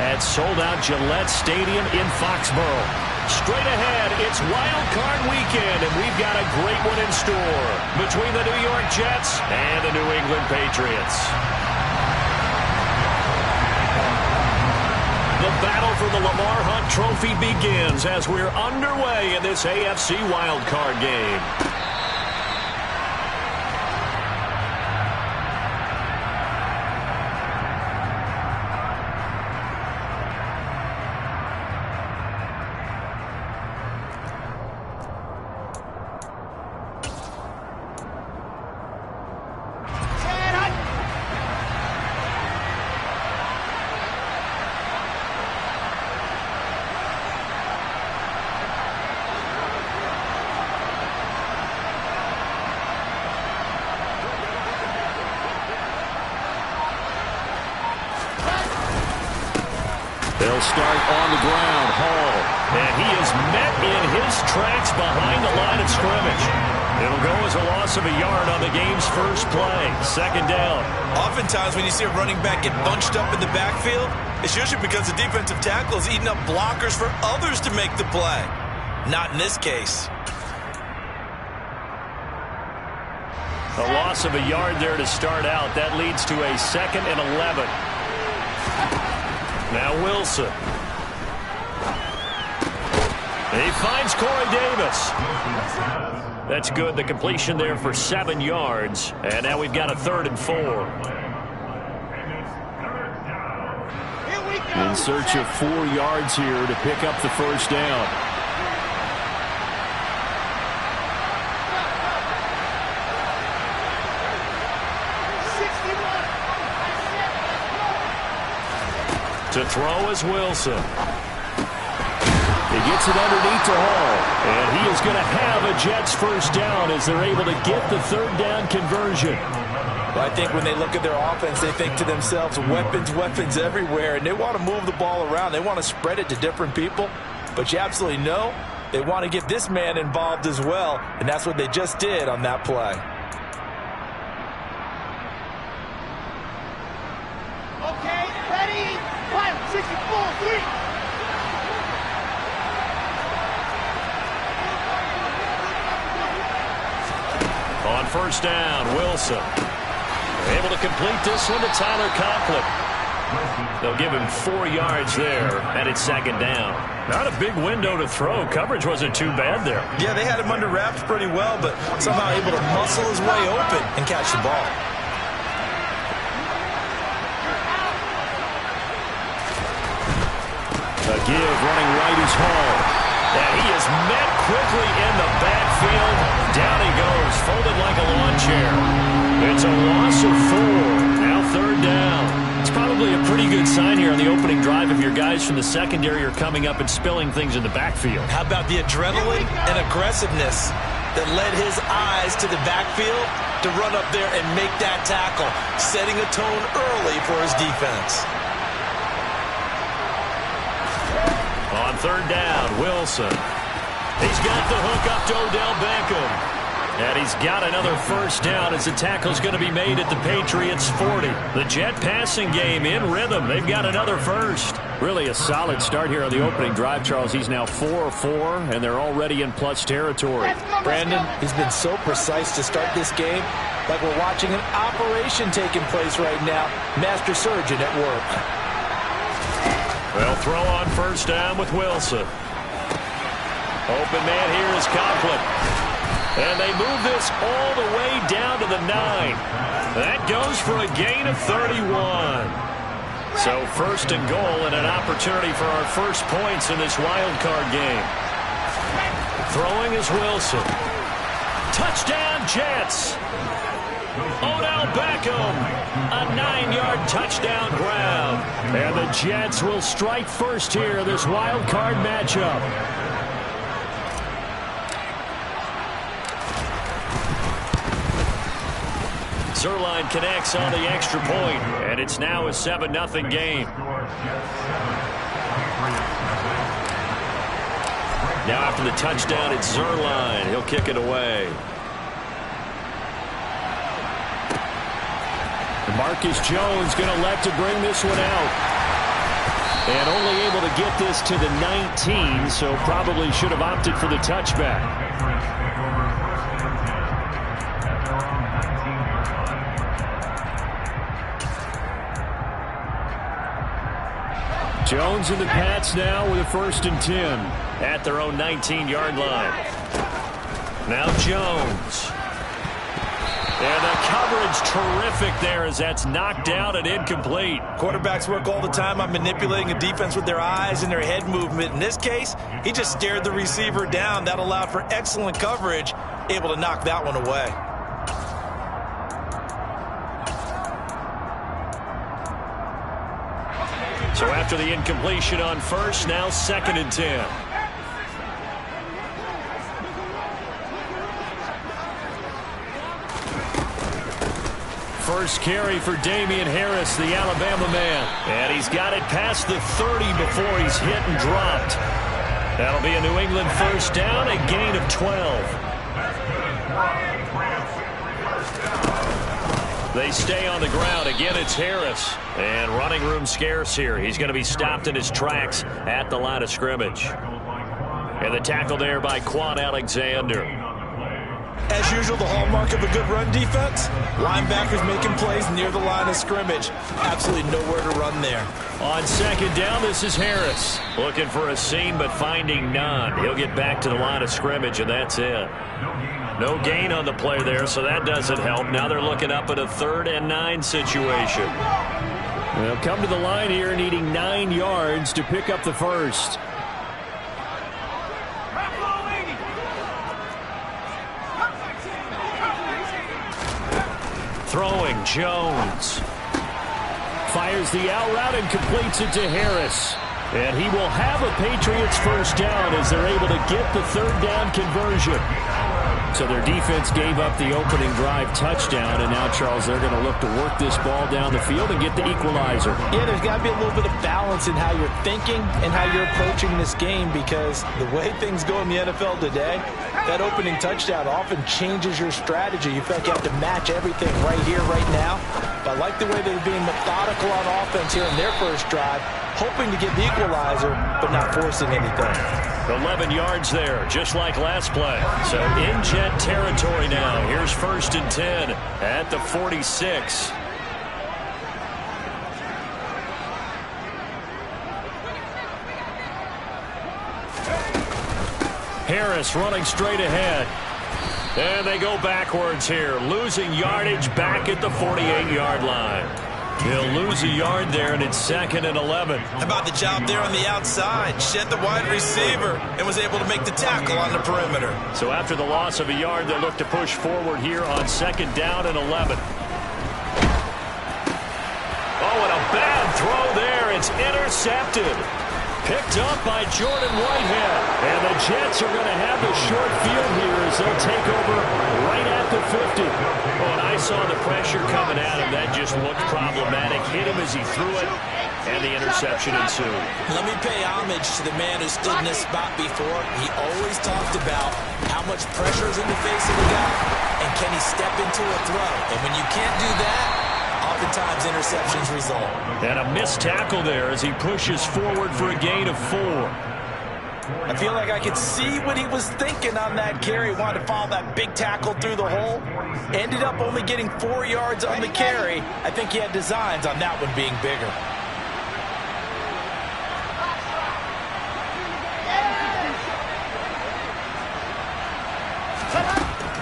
at sold-out Gillette Stadium in Foxborough. Straight ahead, it's Wild Card Weekend, and we've got a great one in store between the New York Jets and the New England Patriots. The battle for the Lamar Hunt Trophy begins as we're underway in this AFC Wild Card game. They'll start on the ground. Hall. And he is met in his tracks behind the line of scrimmage. It'll go as a loss of a yard on the game's first play. Second down. Oftentimes when you see a running back get bunched up in the backfield, it's usually because the defensive tackle is eating up blockers for others to make the play. Not in this case. A loss of a yard there to start out. That leads to a 2nd and 11. Now Wilson. He finds Corey Davis. That's good. The completion there for 7 yards. And now we've got a 3rd and 4. In search of 4 yards here to pick up the first down. To throw is Wilson. He gets it underneath to Hall. And he is going to have a Jets first down as they're able to get the 3rd down conversion. Well, I think when they look at their offense, they think to themselves, weapons, weapons everywhere. And they want to move the ball around. They want to spread it to different people. But you absolutely know they want to get this man involved as well. And that's what they just did on that play. Okay, ready? 64-3. On first down, Wilson. Able to complete this one to Tyler Conklin. They'll give him 4 yards there, and it's 2nd down. Not a big window to throw. Coverage wasn't too bad there. Yeah, they had him under wraps pretty well, but somehow able to muscle his way open and catch the ball. A give running right is Hall. And he is met quickly in the backfield. Down he goes, folded like a lawn chair. It's a loss of 4. Now 3rd down. It's probably a pretty good sign here on the opening drive if your guys from the secondary are coming up and spilling things in the backfield. How about the adrenaline and aggressiveness that led his eyes to the backfield to run up there and make that tackle, setting a tone early for his defense. On 3rd down, Wilson. He's got the hook up to Odell Beckham. And he's got another first down as the tackle's going to be made at the Patriots' 40. The Jet passing game in rhythm. They've got another first. Really a solid start here on the opening drive, Charles. He's now 4-4, and they're already in plus territory. Brandon, he's been so precise to start this game, like we're watching an operation taking place right now. Master surgeon at work. Well, throw on first down with Wilson. Open man here is Conklin. And they move this all the way down to the 9. That goes for a gain of 31. So 1st and goal and an opportunity for our first points in this wild card game. Throwing is Wilson. Touchdown Jets. Odell Beckham, a 9-yard touchdown grab. And the Jets will strike first here in this wild card matchup. Zerline connects on the extra point, and it's now a 7-0 game. Now after the touchdown, it's Zerline. He'll kick it away. Marcus Jones going to elect to bring this one out. And only able to get this to the 19, so probably should have opted for the touchback. Jones and the Pats now with a 1st and 10 at their own 19-yard line. Now Jones. And the coverage terrific there as that's knocked out and incomplete. Quarterbacks work all the time on manipulating a defense with their eyes and their head movement. In this case, he just stared the receiver down. That allowed for excellent coverage, able to knock that one away. So after the incompletion on 1st, now 2nd and 10. First carry for Damian Harris, the Alabama man. And he's got it past the 30 before he's hit and dropped. That'll be a New England 1st down, a gain of 12. They stay on the ground. Again, it's Harris. And running room scarce here. He's going to be stopped in his tracks at the line of scrimmage. And the tackle there by Quan Alexander. As usual, the hallmark of a good run defense, linebackers making plays near the line of scrimmage. Absolutely nowhere to run there. On 2nd down, this is Harris. Looking for a seam, but finding none. He'll get back to the line of scrimmage, and that's it. No gain on the play there, so that doesn't help. Now they're looking up at a 3rd and 9 situation. They'll come to the line here needing 9 yards to pick up the 1st. Throwing, Jones. Fires the out route and completes it to Harris. And he will have a Patriots 1st down as they're able to get the 3rd down conversion. So their defense gave up the opening drive touchdown, and now, Charles, they're going to look to work this ball down the field and get the equalizer. Yeah, there's got to be a little bit of balance in how you're thinking and how you're approaching this game, because the way things go in the NFL today, that opening touchdown often changes your strategy. You feel like you have to match everything right here, right now. But I like the way they're being methodical on offense here in their 1st drive, hoping to get the equalizer, but not forcing anything. 11 yards there, just like last play. So in Jet territory now. Here's 1st and 10 at the 46. Harris running straight ahead. And they go backwards here, losing yardage back at the 48-yard line. He'll lose a yard there, and it's 2nd and 11. How about the job there on the outside? Shed the wide receiver and was able to make the tackle on the perimeter. So after the loss of a yard, they look to push forward here on 2nd down and 11. Oh, and a bad throw there. It's intercepted. Picked up by Jordan Whitehead. And the Jets are going to have the short field here as they'll take over right at the 50. Oh, and I saw the pressure coming at him. That just looked problematic. Hit him as he threw it, and the interception ensued. Let me pay homage to the man who stood in this spot before. He always talked about how much pressure is in the face of the guy, and can he step into a throw. And when you can't do that, oftentimes interceptions result. And a missed tackle there as he pushes forward for a gain of 4. I feel like I could see what he was thinking on that carry. Wanted to follow that big tackle through the hole. Ended up only getting 4 yards on the carry. I think he had designs on that one being bigger.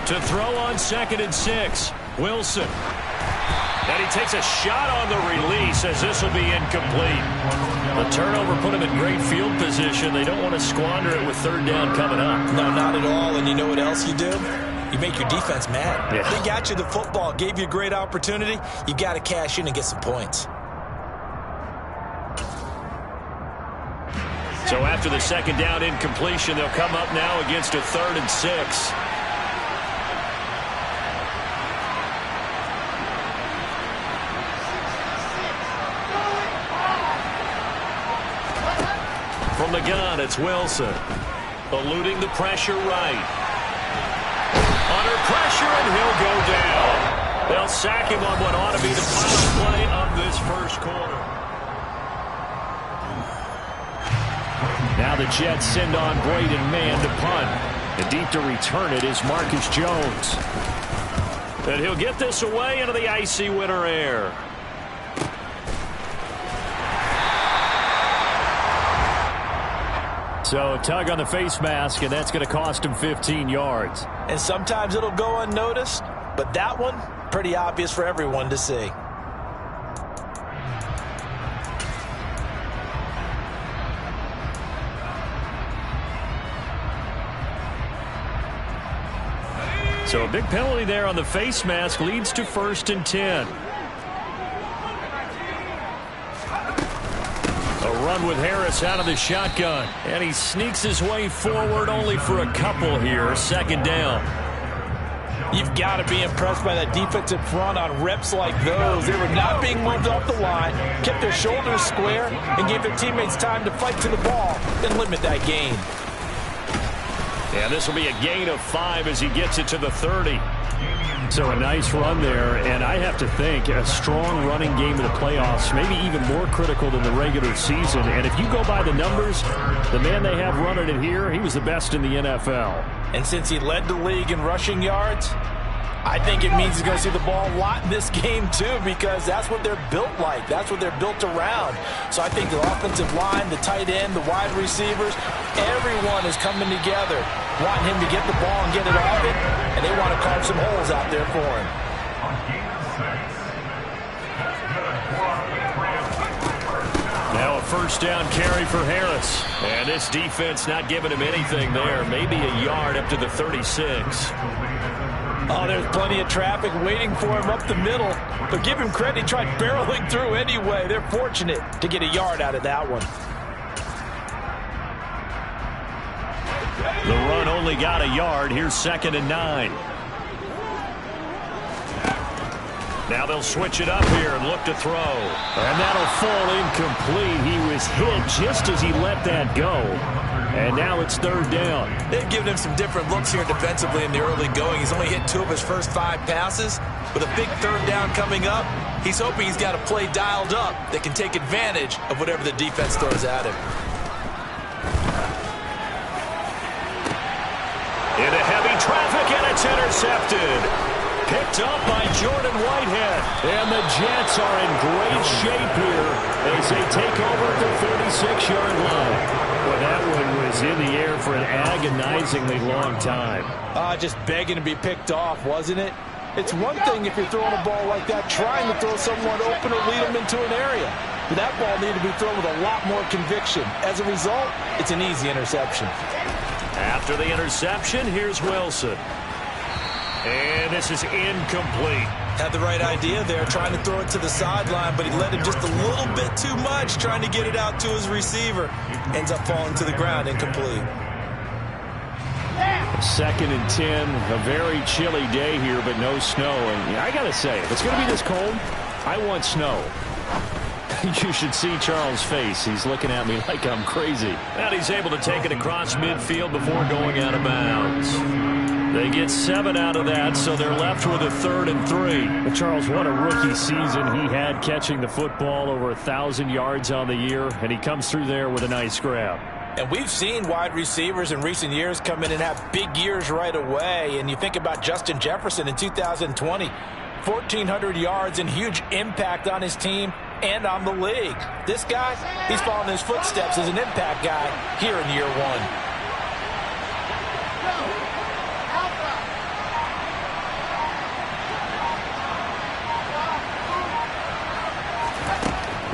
To throw on 2nd and 6, Wilson. And he takes a shot on the release as this will be incomplete. The turnover put him in great field position. They don't want to squander it with 3rd down coming up. No, not at all. And you know what else you do? You make your defense mad. Yeah. They got you the football, gave you a great opportunity. You got to cash in and get some points. So after the 2nd down incompletion, they'll come up now against a 3rd and 6. From the gun, it's Wilson. Eluding the pressure right. Under pressure, and he'll go down. They'll sack him on what ought to be the final play of this 1st quarter. Now the Jets send on Braden Mann to punt. And deep to return it is Marcus Jones. And he'll get this away into the icy winter air. So a tug on the face mask, and that's going to cost him 15 yards. And sometimes it'll go unnoticed, but that one, pretty obvious for everyone to see. So a big penalty there on the face mask leads to 1st and 10. A run with Harris out of the shotgun. And he sneaks his way forward only for a couple here. 2nd down. You've got to be impressed by that defensive front on reps like those. They were not being moved off the line, kept their shoulders square, and gave their teammates time to fight to the ball and limit that gain. And this will be a gain of 5 as he gets it to the 30. So a nice run there, and I have to think a strong running game in the playoffs, maybe even more critical than the regular season. And if you go by the numbers, the man they have running it here, he was the best in the NFL. And since he led the league in rushing yards, I think it means he's going to see the ball a lot in this game too, because that's what they're built like. That's what they're built around. So I think the offensive line, the tight end, the wide receivers, everyone is coming together, wanting him to get the ball and get it off it, and they want to carve some holes out there for him. Now a 1st down carry for Harris. And this defense not giving him anything there. Maybe a yard up to the 36. Oh, there's plenty of traffic waiting for him up the middle. But give him credit, he tried barreling through anyway. They're fortunate to get a yard out of that one. The run only got a yard. Here's 2nd and 9. Now they'll switch it up here and look to throw. And that'll fall incomplete. He was hit just as he let that go. And now it's 3rd down. They've given him some different looks here defensively in the early going. He's only hit 2 of his first 5 passes. With a big 3rd down coming up, he's hoping he's got a play dialed up that can take advantage of whatever the defense throws at him. Into heavy traffic, and it's intercepted. Picked up by Jordan Whitehead. And the Jets are in great shape here as they take over at the 36-yard line. Well, that one was in the air for an agonizingly long time. Just begging to be picked off, wasn't it? It's one thing if you're throwing a ball like that, trying to throw someone open or lead them into an area. But that ball needed to be thrown with a lot more conviction. As a result, it's an easy interception. After the interception, here's Wilson. And this is incomplete. Had the right idea there, trying to throw it to the sideline, but he let him just a little bit too much, trying to get it out to his receiver. Ends up falling to the ground, incomplete. 2nd and 10, a very chilly day here, but no snow. And I got to say, if it's going to be this cold, I want snow. You should see Charles' face. He's looking at me like I'm crazy. And he's able to take it across midfield before going out of bounds. They get 7 out of that, so they're left with a 3rd and 3. But Charles, what a rookie season he had catching the football, over 1,000 yards on the year, and he comes through there with a nice grab. And we've seen wide receivers in recent years come in and have big years right away. And you think about Justin Jefferson in 2020, 1,400 yards and huge impact on his team and on the league. This guy, he's following his footsteps as an impact guy here in year 1.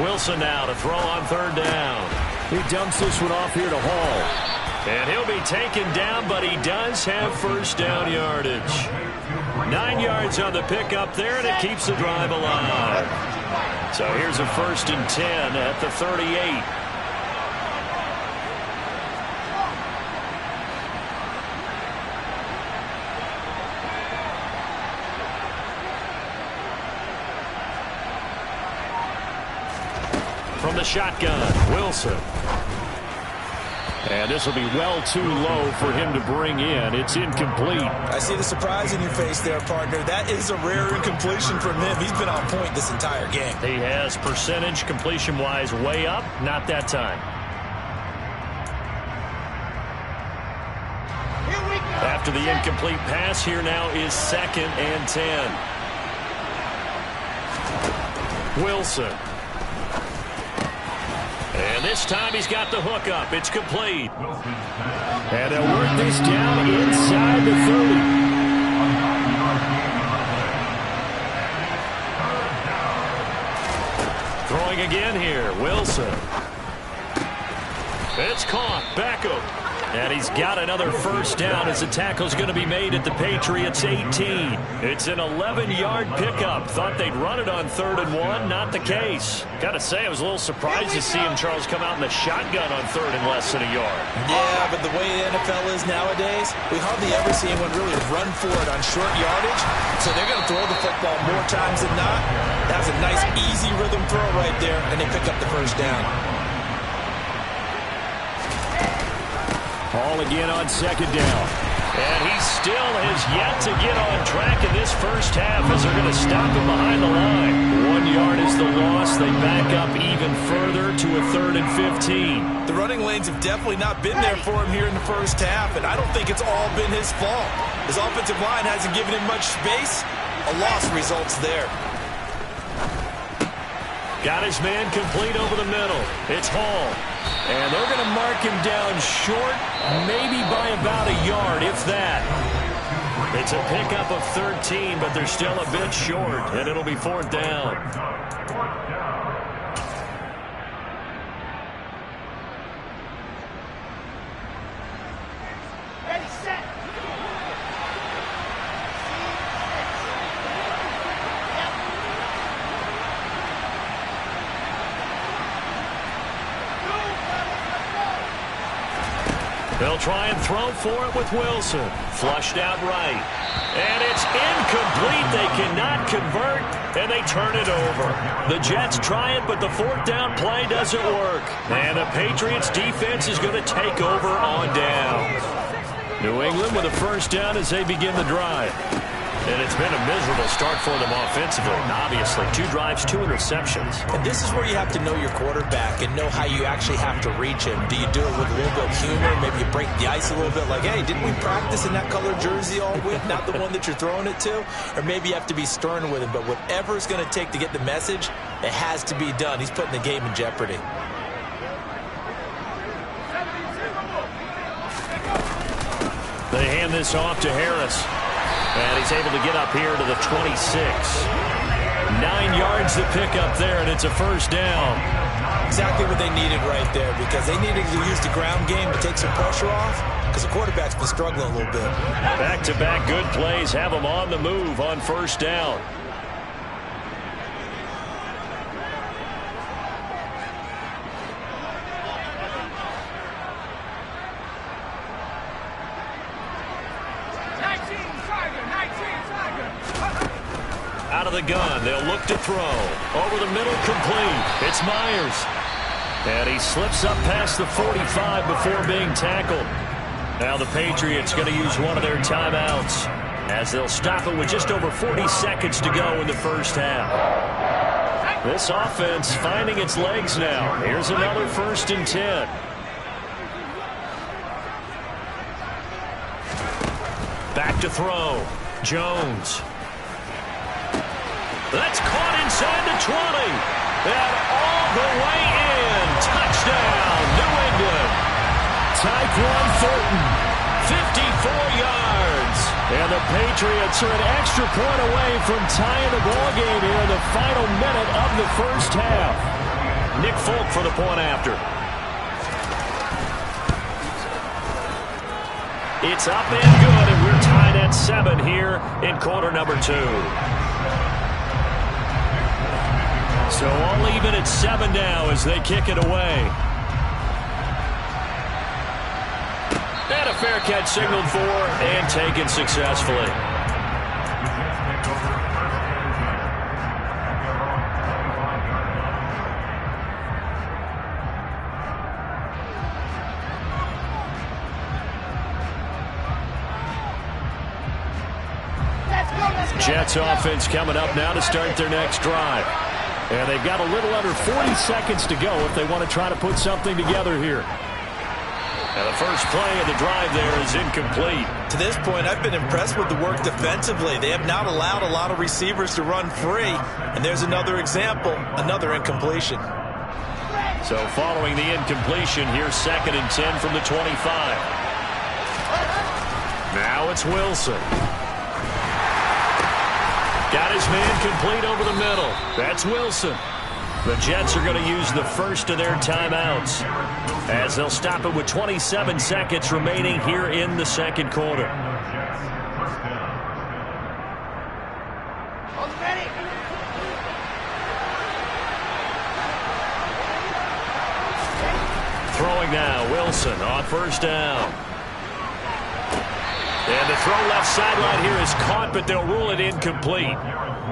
Wilson now to throw on 3rd down. He dumps this one off here to Hall. And he'll be taken down, but he does have 1st down yardage. 9 yards on the pickup there, and it keeps the drive alive. So here's a 1st and 10 at the 38. From the shotgun, Wilson. And this will be well too low for him to bring in. It's incomplete. I see the surprise in your face there, partner. That is a rare incompletion from him. He's been on point this entire game. He has percentage completion-wise way up. Not that time. After the incomplete pass, here now is 2nd and 10. Wilson. And this time he's got the hook up. It's complete. And they'll work this down inside the 30. Throwing again here, Wilson. It's caught, Beckham. And he's got another first down as the tackle's going to be made at the Patriots' 18. It's an 11-yard pickup. Thought they'd run it on 3rd and 1. Not the case. Got to say, I was a little surprised to see him, Charles, come out in the shotgun on 3rd and less than a yard. Yeah, but the way the NFL is nowadays, we hardly ever see anyone really run for it on short yardage. So they're going to throw the football more times than not. That was a nice, easy rhythm throw right there, and they pick up the first down. Ball again on 2nd down. And he still has yet to get on track in this first half as they're going to stop him behind the line. 1 yard is the loss. They back up even further to a 3rd and 15. The running lanes have definitely not been there for him here in the first half, and I don't think it's all been his fault. His offensive line hasn't given him much space. A loss results there. Got his man complete over the middle. It's Hall. And they're going to mark him down short, maybe by about a yard, if that. It's a pickup of 13, but they're still a bit short, and it'll be 4th down. Ready, set. They'll try and throw for it with Wilson. Flushed out right. And it's incomplete. They cannot convert, and they turn it over. The Jets try it, but the 4th down play doesn't work. And the Patriots defense is going to take over on down. New England with a first down as they begin the drive. And it's been a miserable start for them offensively. Obviously, 2 drives, 2 interceptions. And this is where you have to know your quarterback and know how you actually have to reach him. Do you do it with a little bit of humor? Maybe you break the ice a little bit like, hey, didn't we practice in that colored jersey all week? Not the one that you're throwing it to? Or maybe you have to be stern with him. But whatever it's going to take to get the message, it has to be done. He's putting the game in jeopardy. They hand this off to Harris. And he's able to get up here to the 26. 9 yards to pick up there, and it's a first down. Exactly what they needed right there, because they needed to use the ground game to take some pressure off, because the quarterback's been struggling a little bit. Back-to-back good plays have them on the move on first down. Out of the gun, they'll look to throw. Over the middle, complete. It's Myers. And he slips up past the 45 before being tackled. Now the Patriots going to use one of their timeouts as they'll stop it with just over 40 seconds to go in the first half. This offense finding its legs now. Here's another 1st and 10. Back to throw. Jones. That's caught inside the 20. And all the way in. Touchdown, New England. Tyquan Thornton, 54 yards. And the Patriots are an extra point away from tying the ball game here in the final minute of the first half. Nick Folk for the point after. It's up and good, and we're tied at 7 here in quarter number 2. So all even at 7 now as they kick it away. And a fair catch signaled for and taken successfully. Jets offense coming up now to start their next drive. And they've got a little under 40 seconds to go if they want to try to put something together here. And the first play of the drive there is incomplete. To this point, I've been impressed with the work defensively. They have not allowed a lot of receivers to run free. And there's another example, another incompletion. So following the incompletion, here's 2nd and 10 from the 25. Now it's Wilson. Got his man complete over the middle. That's Wilson. The Jets are going to use the first of their timeouts as they'll stop it with 27 seconds remaining here in the second quarter. Throwing now, Wilson on first down. And the throw left sideline here is caught, but they'll rule it incomplete.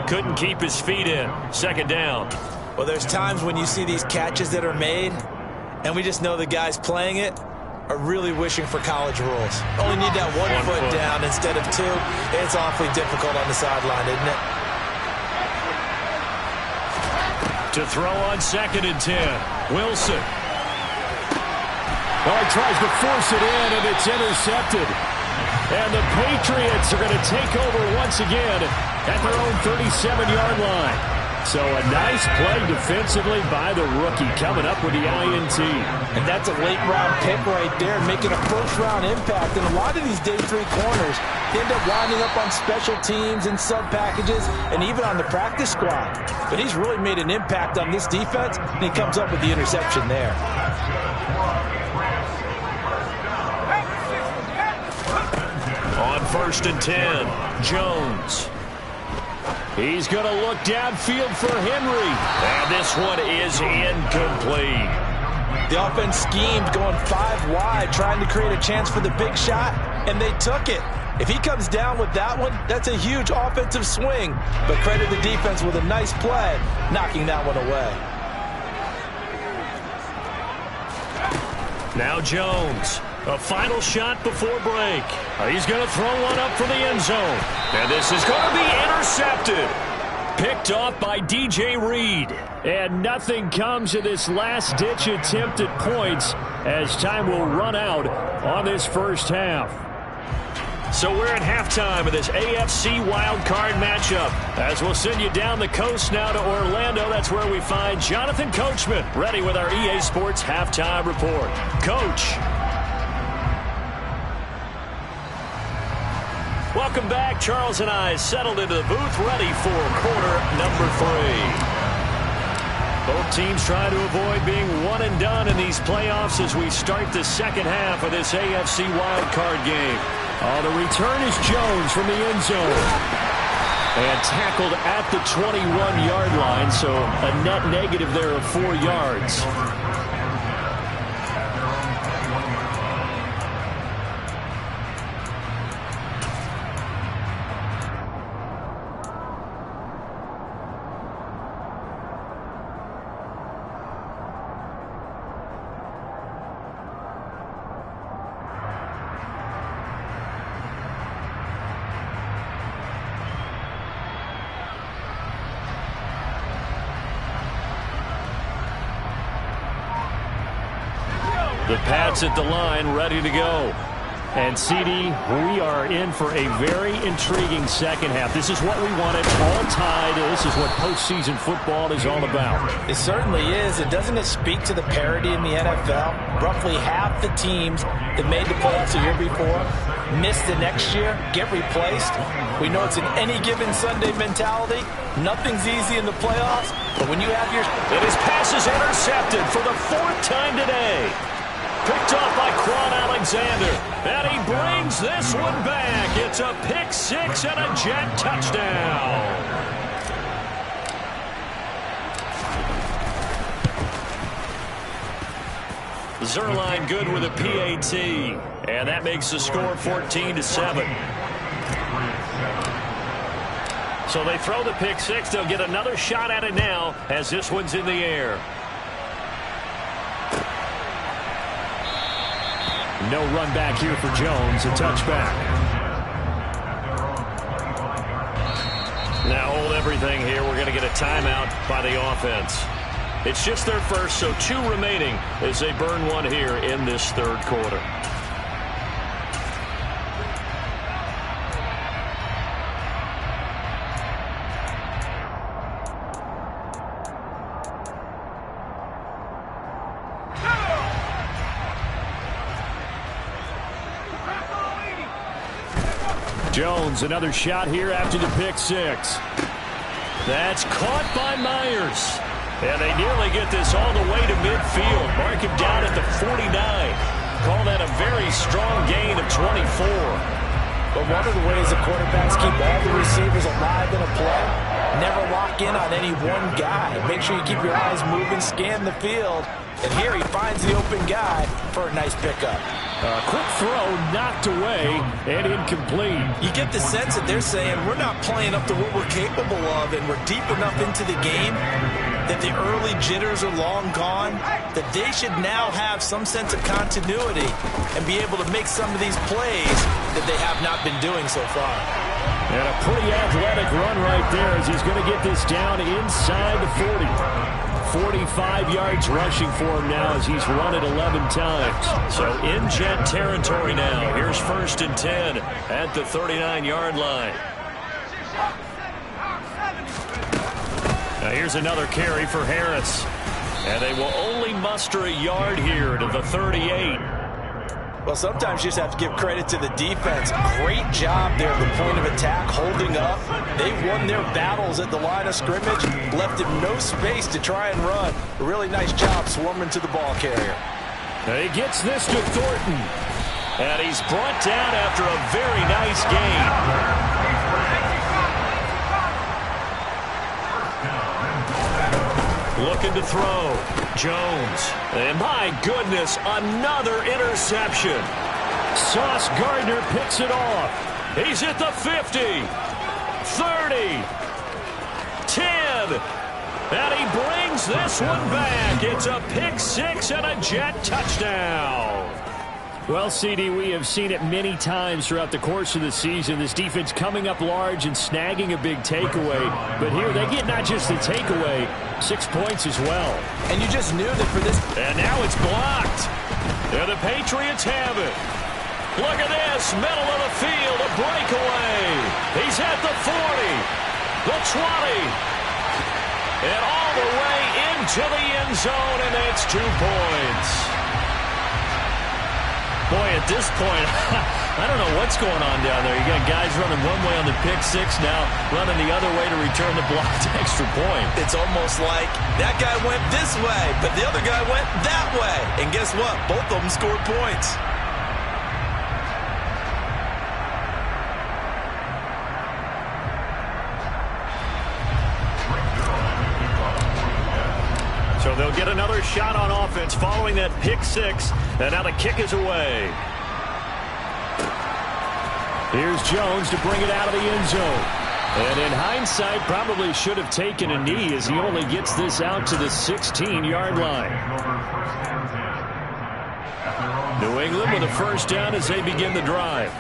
Couldn't keep his feet in. 2nd down. Well, there's times when you see these catches that are made, and we just know the guys playing it are really wishing for college rules. Only need that one foot down instead of 2. It's awfully difficult on the sideline, isn't it? To throw on 2nd and 10. Wilson. Well, he tries to force it in, and it's intercepted. And the Patriots are going to take over once again at their own 37-yard line. So a nice play defensively by the rookie coming up with the INT. And that's a late-round pick right there, making a first-round impact. And a lot of these day 3 corners end up winding up on special teams and sub-packages and even on the practice squad. But he's really made an impact on this defense, and he comes up with the interception there. On 1st and 10, Jones. He's going to look downfield for Henry. And this one is incomplete. The offense schemed going 5 wide, trying to create a chance for the big shot, and they took it. If he comes down with that one, that's a huge offensive swing. But credit the defense with a nice play, knocking that one away. Now Jones. A final shot before break. He's going to throw one up for the end zone. And this is going to be intercepted. Picked off by DJ Reed. And nothing comes of this last-ditch attempt at points as time will run out on this first half. So we're at halftime of this AFC wildcard matchup. As we'll send you down the coast now to Orlando, that's where we find Jonathan Coachman ready with our EA Sports halftime report. Coach. Welcome back. Charles and I settled into the booth, ready for quarter number 3. Both teams trying to avoid being one and done in these playoffs as we start the second half of this AFC wildcard game. The return is Jones from the end zone. And tackled at the 21-yard line, so a net negative there of 4 yards. The Pats at the line, ready to go. And, CD, we are in for a very intriguing second half. This is what we wanted, all tied. This is what postseason football is all about. It certainly is. And doesn't it speak to the parity in the NFL? Roughly half the teams that made the playoffs the year before miss the next year, get replaced. We know it's an any given Sunday mentality. Nothing's easy in the playoffs. But when you have your... And his pass is intercepted for the 4th time today. Picked off by Quan Alexander. And he brings this one back. It's a pick 6 and a Jet touchdown. Zerline good with a PAT. And that makes the score 14-7. So they throw the pick 6. They'll get another shot at it now as this one's in the air. No run back here for Jones, a touchback. Now hold everything here. We're going to get a timeout by the offense. It's just their first, so 2 remaining as they burn one here in this third quarter. Jones, another shot here after the pick six. That's caught by Myers. And they nearly get this all the way to midfield. Mark him down at the 49. Call that a very strong gain of 24. But one of the ways the quarterbacks keep all the receivers alive in a play, never lock in on any one guy. Make sure you keep your eyes moving, scan the field. And here he finds the open guy for a nice pickup. Quick throw knocked away and incomplete. You get the sense that they're saying we're not playing up to what we're capable of, and we're deep enough into the game that the early jitters are long gone, that they should now have some sense of continuity and be able to make some of these plays that they have not been doing so far. And a pretty athletic run right there as he's going to get this down inside the 40. 45 yards rushing for him now as he's run it 11 times. So in jet territory now. Here's 1st and 10 at the 39-yard line. Now here's another carry for Harris. And they will only muster a yard here to the 38. Well, sometimes you just have to give credit to the defense. Great job there at the point of attack, holding up. They won their battles at the line of scrimmage, left him no space to try and run. A really nice job swarming to the ball carrier. He gets this to Thornton. And he's brought down after a very nice gain. Looking to throw. Jones. And my goodness, another interception. Sauce Gardner picks it off. He's at the 50. 30. 10. And he brings this one back. It's a pick six and a jet touchdown. Well, CD, we have seen it many times throughout the course of the season. This defense coming up large and snagging a big takeaway. But here they get not just the takeaway, 6 points as well. And you just knew that for this. And now it's blocked. And the Patriots have it. Look at this. Middle of the field, a breakaway. He's at the 40, the 20. And all the way into the end zone, and it's 2 points. Boy, at this point, I don't know what's going on down there. You got guys running one way on the pick six, now running the other way to return the blocked extra point. It's almost like that guy went this way, but the other guy went that way. And guess what? Both of them scored points. So they'll get another shot on offense following that pick six. And now the kick is away. Here's Jones to bring it out of the end zone. And in hindsight, probably should have taken a knee as he only gets this out to the 16-yard line. New England with a first down as they begin the drive.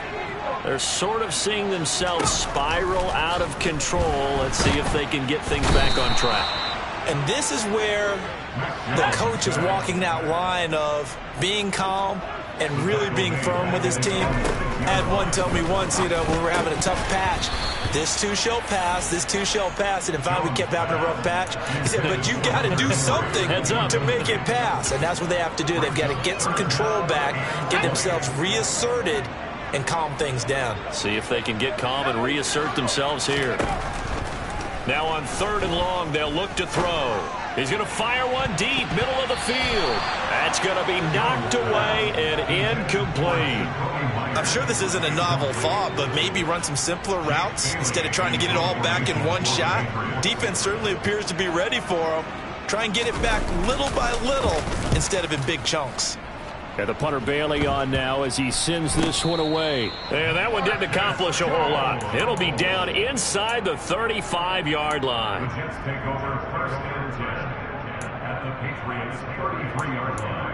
They're sort of seeing themselves spiral out of control. Let's see if they can get things back on track. And this is where the coach is walking that line of being calm and really being firm with his team. I had one tell me once, when we're having a tough patch, this too shall pass, this too shall pass. And in fact, we kept having a rough patch. He said, but you got to do something to make it pass. And that's what they have to do. They've got to get some control back, get themselves reasserted, and calm things down. See if they can get calm and reassert themselves here. Now on 3rd and long, they'll look to throw. He's going to fire one deep, middle of the field. That's going to be knocked away and incomplete. I'm sure this isn't a novel thought, but maybe run some simpler routes instead of trying to get it all back in one shot. Defense certainly appears to be ready for him. Try and get it back little by little instead of in big chunks. And the punter Bailey on now as he sends this one away. And that one didn't accomplish a whole lot. It'll be down inside the 35-yard line. The Jets take over 1st and 10 at the Patriots' 33-yard line.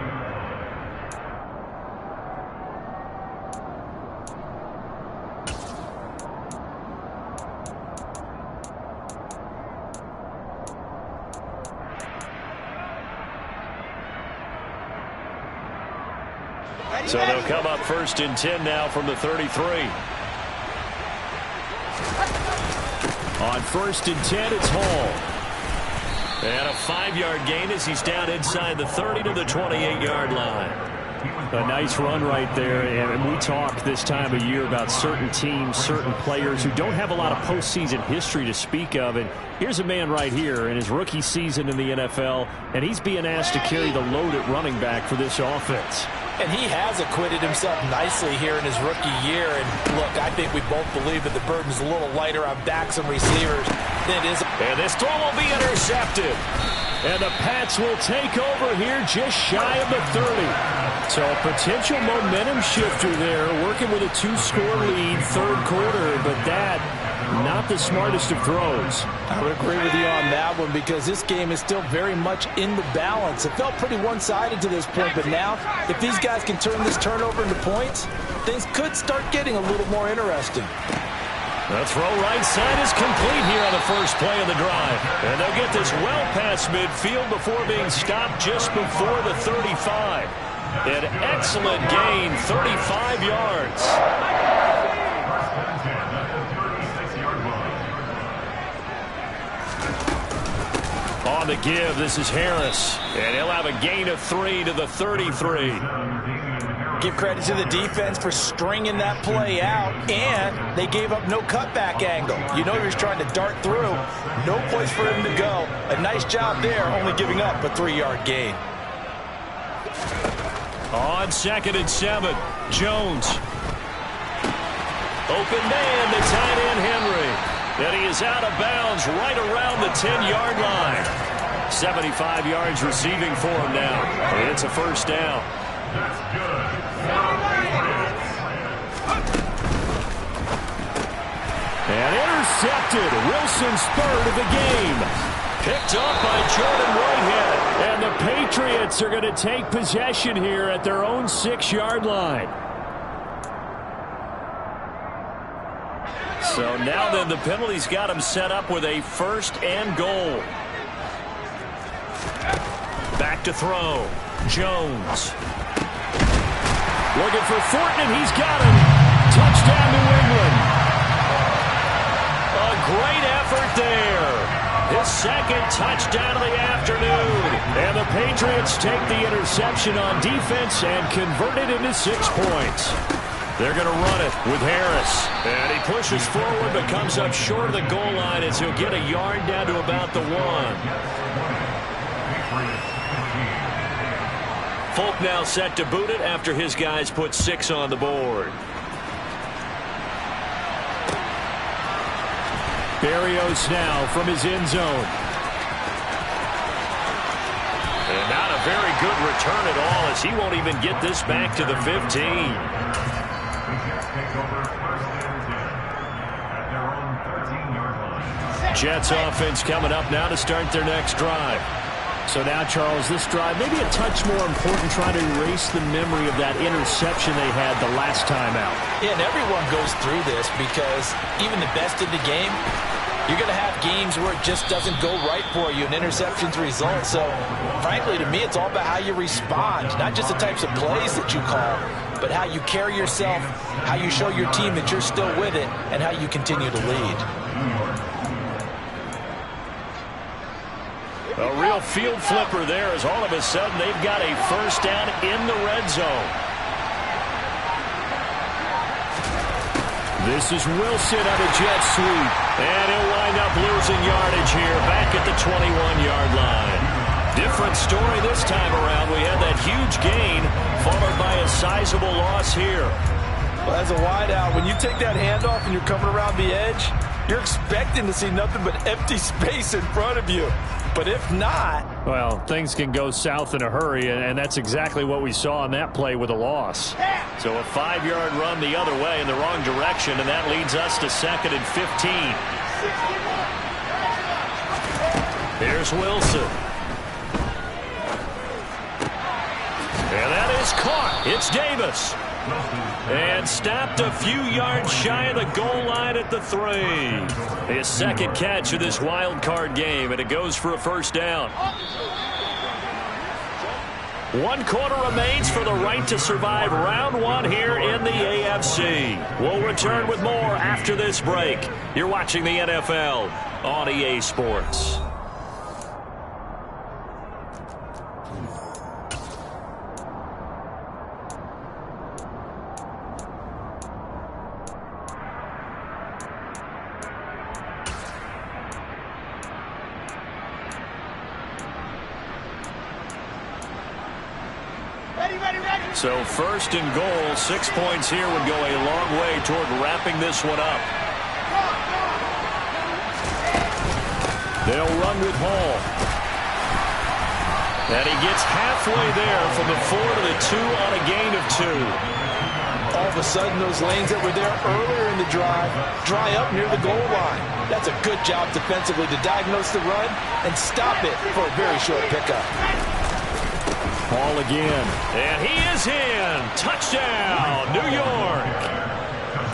So they'll come up 1st and 10 now from the 33. On 1st and 10, it's Hall. And a 5-yard gain as he's down inside the 30 to the 28-yard line. A nice run right there, and we talk this time of year about certain teams, certain players who don't have a lot of postseason history to speak of, and here's a man right here in his rookie season in the NFL, and he's being asked to carry the load at running back for this offense. And he has acquitted himself nicely here in his rookie year, and look, I think we both believe that the burden's a little lighter on backs and receivers than it is. And this throw will be intercepted. And the Pats will take over here just shy of the 30. So a potential momentum shifter there, working with a 2-score lead, 3rd quarter, but that, not the smartest of throws. I would agree with you on that one because this game is still very much in the balance. It felt pretty one-sided to this point, but now, if these guys can turn this turnover into points, things could start getting a little more interesting. The throw right side is complete here on the first play of the drive. And they'll get this well past midfield before being stopped just before the 35. An excellent gain, 35 yards. On the give, this is Harris. And he'll have a gain of 3 to the 33. Give credit to the defense for stringing that play out, and they gave up no cutback angle. You know he was trying to dart through. No place for him to go. A nice job there, only giving up a 3-yard gain. On 2nd and 7, Jones. Open man to tight end Henry. And he is out of bounds right around the 10-yard line. 75 yards receiving for him now. And it's a 1st down. That's good. And intercepted. Wilson's 3rd of the game. Picked up by Jordan Whitehead. And the Patriots are going to take possession here at their own 6-yard line. So now then the penalty's got him set up with a 1st and goal. Back to throw. Jones. Looking for Thornton, and he's got him. Touchdown, New England. A great effort there. His 2nd touchdown of the afternoon. And the Patriots take the interception on defense and convert it into 6 points. They're going to run it with Harris. And he pushes forward but comes up short of the goal line as he'll get a yard down to about the 1. Folk now set to boot it after his guys put 6 on the board. Berrios now from his end zone. And not a very good return at all as he won't even get this back to the 15. Jets offense coming up now to start their next drive. So now, Charles, this drive maybe a touch more important, trying to erase the memory of that interception they had the last time out. Yeah, and everyone goes through this because even the best in the game, you're going to have games where it just doesn't go right for you, and interceptions result. So, frankly, to me, it's all about how you respond, not just the types of plays that you call, but how you carry yourself, how you show your team that you're still with it, and how you continue to lead. A real field flipper there as all of a sudden they've got a 1st down in the red zone. This is Wilson on a jet sweep. And he'll wind up losing yardage here back at the 21-yard line. Different story this time around. We had that huge gain followed by a sizable loss here. Well, as a wideout, when you take that handoff and you're coming around the edge, you're expecting to see nothing but empty space in front of you. But if not... Well, things can go south in a hurry, and that's exactly what we saw on that play with a loss. So a 5-yard run the other way in the wrong direction, and that leads us to 2nd and 15. Here's Wilson. And that is caught. It's Davis. And stopped a few yards shy of the goal line at the 3. His 2nd catch of this wild card game, and it goes for a 1st down. 1 quarter remains for the right to survive round 1 here in the AFC. We'll return with more after this break. You're watching the NFL on EA Sports. So first and goal, 6 points here would go a long way toward wrapping this one up. They'll run with Hall. And he gets halfway there from the 4 to the 2 on a gain of 2. All of a sudden, those lanes that were there earlier in the drive dry up near the goal line. That's a good job defensively to diagnose the run and stop it for a very short pickup. Ball again. And he is in. Touchdown, New York.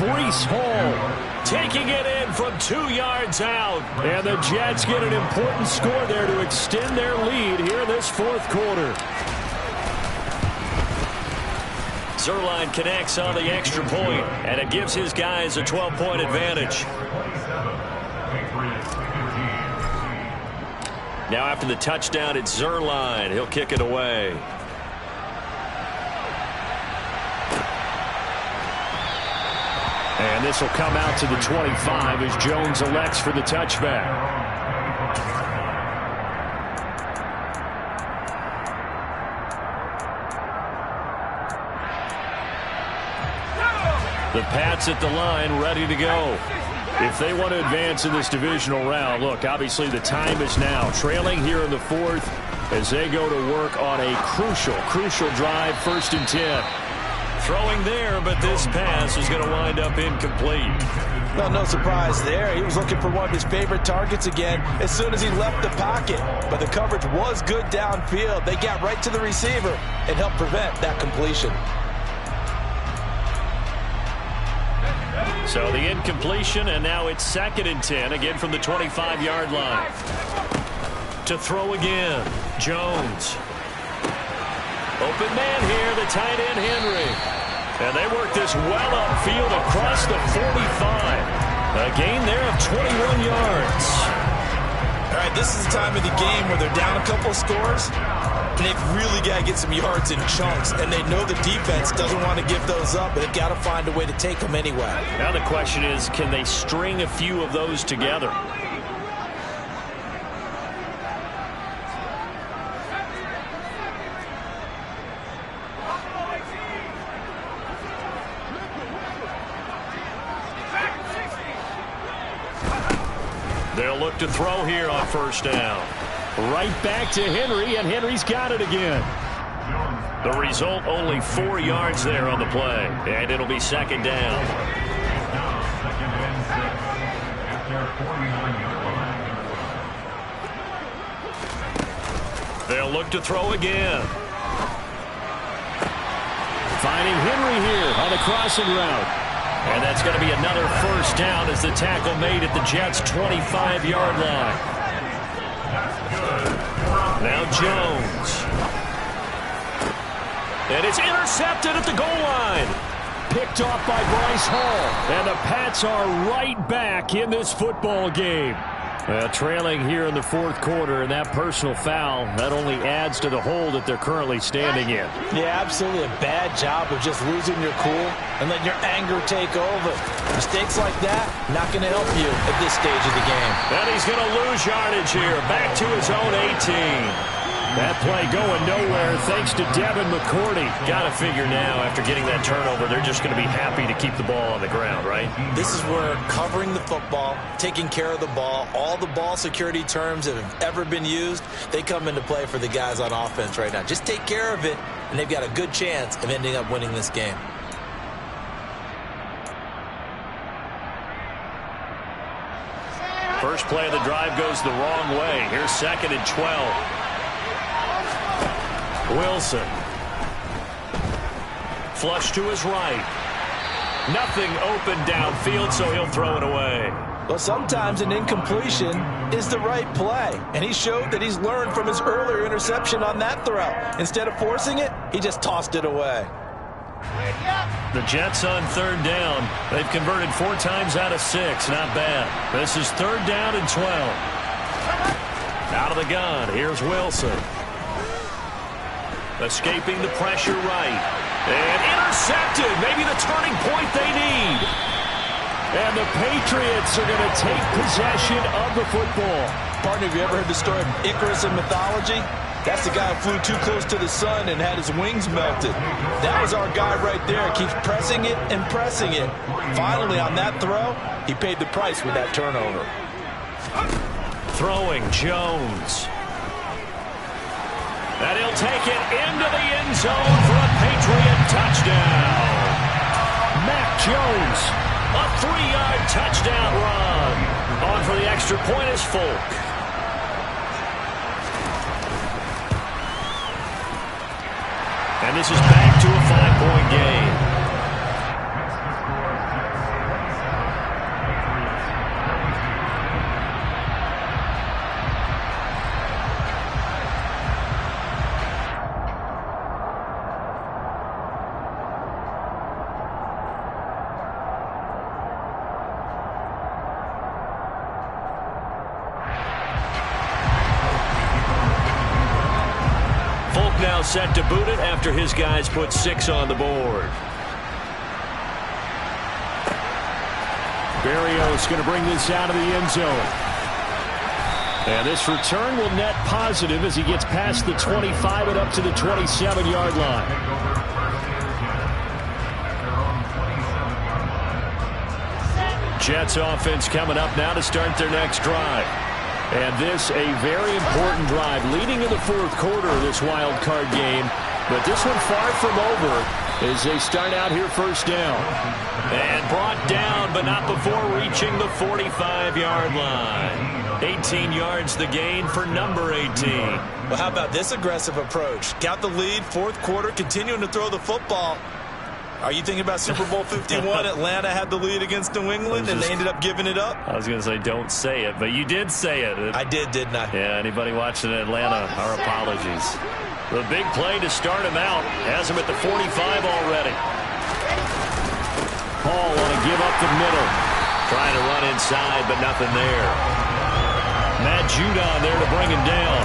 Breece Hall taking it in from 2 yards out. And the Jets get an important score there to extend their lead here this 4th quarter. Zerline connects on the extra point, and it gives his guys a 12-point advantage. Now after the touchdown, it's Zerline. He'll kick it away. And this will come out to the 25 as Jones elects for the touchback. The Pats at the line ready to go. If they want to advance in this divisional round, look, obviously the time is now. Trailing here in the 4th as they go to work on a crucial drive, 1st and 10. Throwing there, but this pass is going to wind up incomplete. Well, no surprise there. He was looking for one of his favorite targets again as soon as he left the pocket. But the coverage was good downfield. They got right to the receiver and helped prevent that completion. So the incompletion, and now it's 2nd and 10, again from the 25-yard line. To throw again, Jones. Open man here, the tight end Henry. And they work this well upfield across the 45. A gain there of 21 yards. All right, this is the time of the game where they're down a couple of scores. And they've really got to get some yards in chunks. And they know the defense doesn't want to give those up, but they've got to find a way to take them anyway. Now the question is, can they string a few of those together? They'll look to throw here on 1st down. Right back to Henry, and Henry's got it again. The result, only 4 yards there on the play, and it'll be 2nd down. They'll look to throw again. Finding Henry here on the crossing route. And that's going to be another 1st down as the tackle made at the Jets' 25-yard line. Now Jones. And it's intercepted at the goal line. Picked off by Breece Hall. And the Pats are right back in this football game. Trailing here in the 4th quarter, and that personal foul, that only adds to the hole that they're currently standing in. Yeah, absolutely a bad job of just losing your cool and letting your anger take over. Mistakes like that, not going to help you at this stage of the game. And he's going to lose yardage here, back to his own 18. That play going nowhere thanks to Devin McCourty. Got to figure now, after getting that turnover, they're just going to be happy to keep the ball on the ground, right? This is where covering the football, taking care of the ball, all the ball security terms that have ever been used, they come into play for the guys on offense right now. Just take care of it, and they've got a good chance of ending up winning this game. First play of the drive goes the wrong way. Here's 2nd and 12. Wilson. Flush to his right. Nothing open downfield, so he'll throw it away. Well, sometimes an incompletion is the right play, and he showed that he's learned from his earlier interception on that throw. Instead of forcing it, he just tossed it away. The Jets on third down. They've converted 4 times out of 6. Not bad. This is third down and 12. Out of the gun. Here's Wilson. Escaping the pressure right. And intercepted. Maybe the turning point they need. And the Patriots are going to take possession of the football. Partner, have you ever heard the story of Icarus in mythology? That's the guy who flew too close to the sun and had his wings melted. That was our guy right there. Keeps pressing it and pressing it. Finally, on that throw, he paid the price with that turnover. Throwing Jones. And he'll take it into the end zone for a Patriot touchdown. Mac Jones. A 3-yard touchdown run. On for the extra point is Folk. And this is back to a 5-point game. Now set to boot it after his guys put 6 on the board. Berrios going to bring this out of the end zone. And this return will net positive as he gets past the 25 and up to the 27-yard line. Jets offense coming up now to start their next drive. And this a very important drive leading in the fourth quarter of this wild card game. But this one far from over as they start out here first down. And brought down, but not before reaching the 45-yard line. 18 yards the gain for number 18. Well, how about this aggressive approach? Got the lead, fourth quarter, continuing to throw the football. Are you thinking about Super Bowl 51? Atlanta had the lead against New England, and they ended up giving it up? I was going to say don't say it, but you did say it. I did, didn't I? Yeah, anybody watching Atlanta, our apologies. The big play to start him out. Has him at the 45 already. Hall want to give up the middle. Trying to run inside, but nothing there. Matt Judon there to bring him down.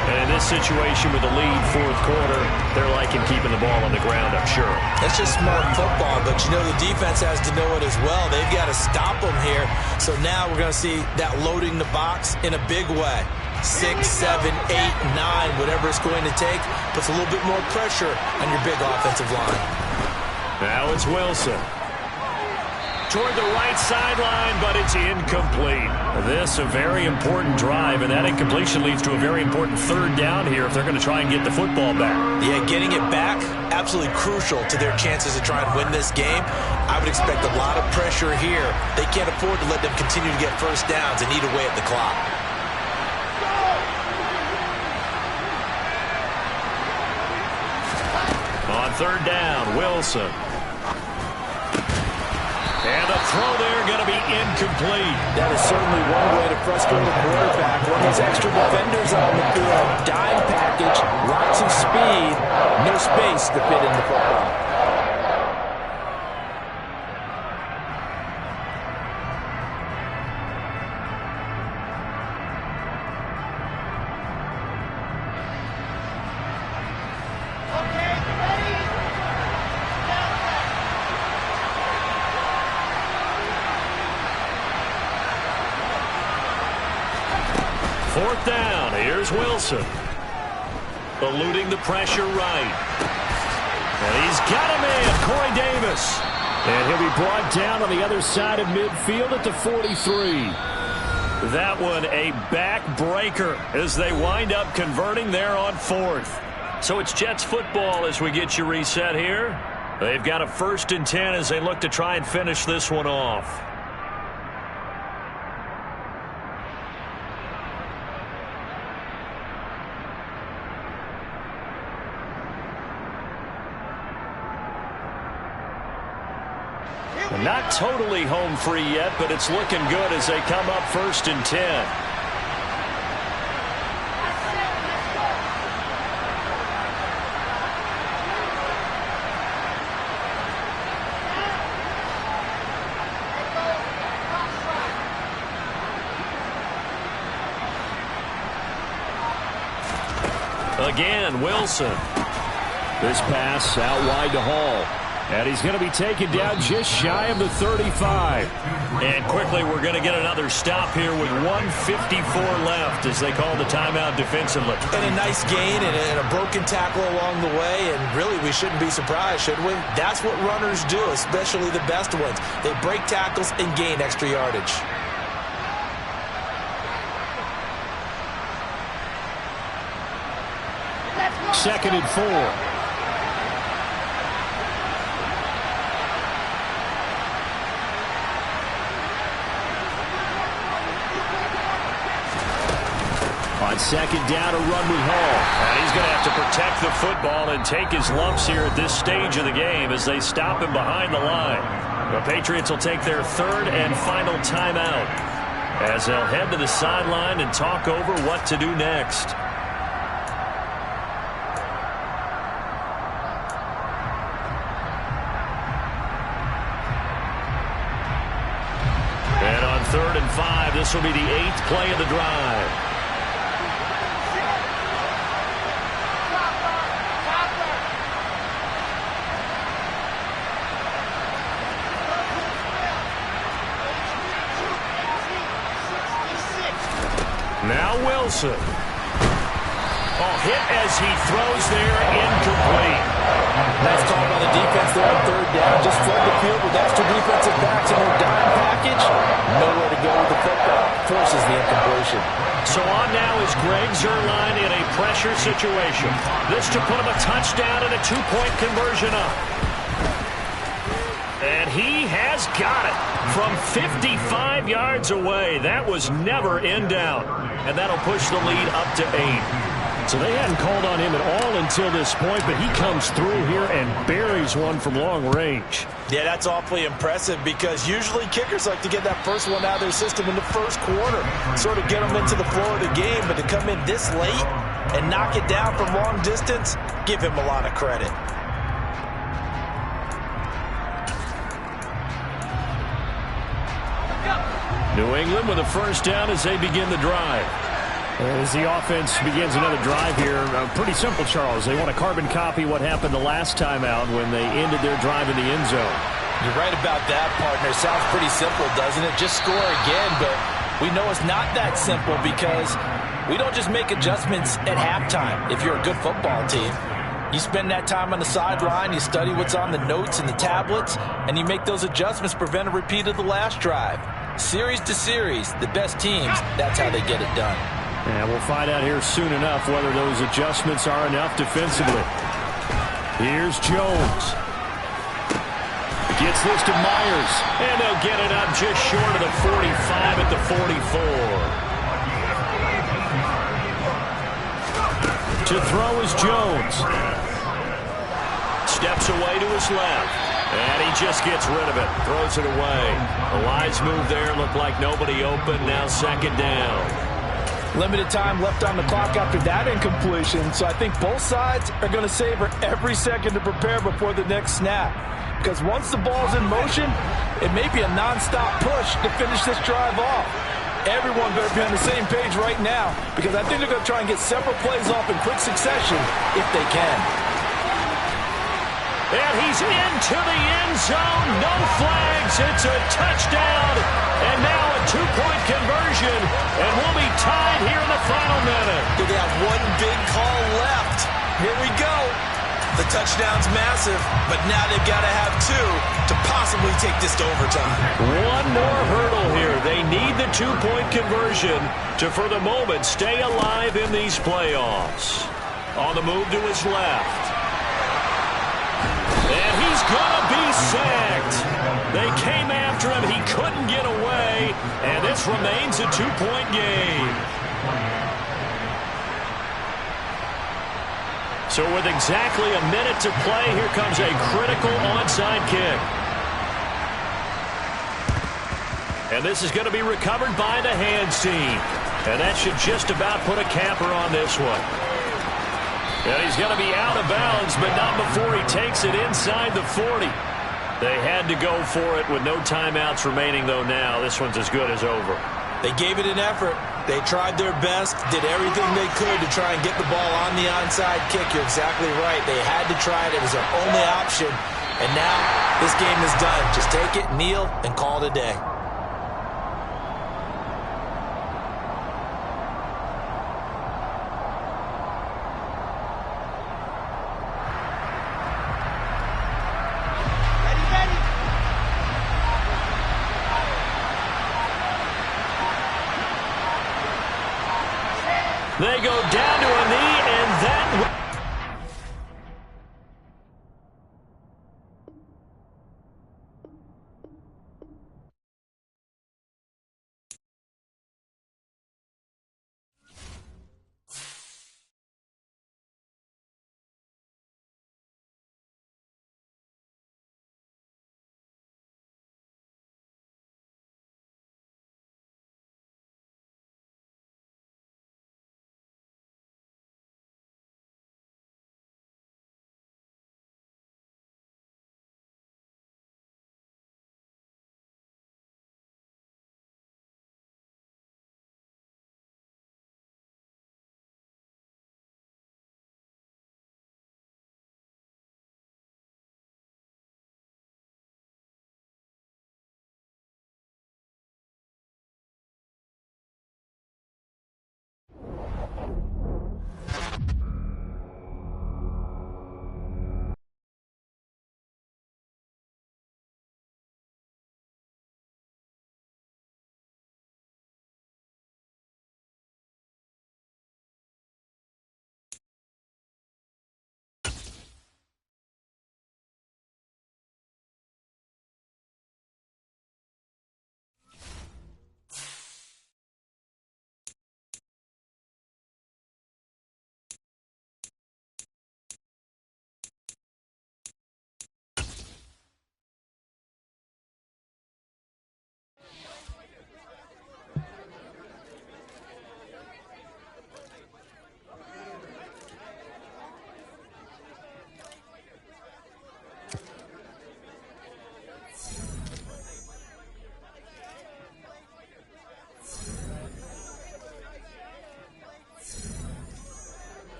And in this situation with the lead fourth quarter, they're liking keeping the ball on the ground, I'm sure. That's just smart football, but you know the defense has to know it as well. They've got to stop them here. So now we're going to see that loading the box in a big way. 6, 7, 8, 9, whatever it's going to take, puts a little bit more pressure on your big offensive line. Now it's Wilson. Toward the right sideline, but it's incomplete. This a very important drive, and that incompletion leads to a very important third down here if they're going to try and get the football back. Yeah, getting it back, absolutely crucial to their chances to try and win this game. I would expect a lot of pressure here. They can't afford to let them continue to get first downs and eat away at the clock. On third down, Wilson. And the throw there going to be incomplete. That is certainly one way to frustrate a quarterback. When these extra defenders on the field, dime package, lots of speed, no space to fit in the football. Fourth down, here's Wilson. Eluding the pressure right. And he's got a man, Corey Davis. And he'll be brought down on the other side of midfield at the 43. That one a backbreaker as they wind up converting there on fourth. So it's Jets football as we get you reset here. They've got a 1st and 10 as they look to try and finish this one off. Here Not totally home free yet, but it's looking good as they come up 1st and 10. Again, Wilson. This pass out wide to Hall. And he's going to be taken down just shy of the 35. And quickly we're going to get another stop here with 1:54 left as they call the timeout defensively. And a nice gain and a broken tackle along the way. And really, we shouldn't be surprised, should we? That's what runners do, especially the best ones. They break tackles and gain extra yardage. Second and 4. On second down, a run with Hall. And he's going to have to protect the football and take his lumps here at this stage of the game as they stop him behind the line. The Patriots will take their 3rd and final timeout as they'll head to the sideline and talk over what to do next. And on 3rd and 5, this will be the 8th play of the drive. Now Wilson. Oh, hit as he throws there, incomplete. Nice call by the defense there on 3rd down. Just flood the field with extra defensive backs in their dime package. Nowhere to go with the football. Forces the incompletion. So on now is Greg Zuerlein in a pressure situation. This to put him a touchdown and a 2-point conversion up. And he has got it from 55 yards away. That was never in doubt. And that'll push the lead up to 8. So they hadn't called on him at all until this point, but he comes through here and buries one from long range. Yeah, that's awfully impressive because usually kickers like to get that first one out of their system in the first quarter, sort of get them into the flow of the game, but to come in this late and knock it down from long distance, give him a lot of credit. New England with a first down as they begin the drive. As the offense begins another drive here, pretty simple, Charles. They want to carbon copy what happened the last time out when they ended their drive in the end zone. You're right about that, partner. Sounds pretty simple, doesn't it? Just score again, but we know it's not that simple because we don't just make adjustments at halftime if you're a good football team. You spend that time on the sideline, you study what's on the notes and the tablets, and you make those adjustments, prevent a repeat of the last drive. Series to series, the best teams, that's how they get it done. And we'll find out here soon enough whether those adjustments are enough defensively. Here's Jones. Gets this to Myers. And they'll get it up just short of the 45 at the 44. To throw is Jones. Steps away to his left. And he just gets rid of it. Throws it away. The wise move there. Looked like nobody open. Now 2nd down. Limited time left on the clock after that incompletion, so I think both sides are going to savor every second to prepare before the next snap. Because once the ball's in motion, it may be a nonstop push to finish this drive off. Everyone better be on the same page right now, because I think they're going to try and get several plays off in quick succession if they can. And he's into the end zone. No flags. It's a touchdown. And now a 2-point conversion. And we'll be tied here in the final minute. They have one big call left. Here we go. The touchdown's massive, but now they've got to have 2 to possibly take this to overtime. One more hurdle here. They need the 2-point conversion to, for the moment, stay alive in these playoffs. On the move to his left. And he's going to be sacked. They came after him. He couldn't get away. And this remains a 2-point game. So with exactly a minute to play, here comes a critical onside kick. And this is going to be recovered by the hands team. And that should just about put a capper on this one. And he's going to be out of bounds, but not before he takes it inside the 40. They had to go for it with no timeouts remaining, though now. This one's as good as over. They gave it an effort. They tried their best, did everything they could to try and get the ball on the onside kick. You're exactly right. They had to try it. It was their only option. And now this game is done. Just take it, kneel, and call it a day. They go down to a knee.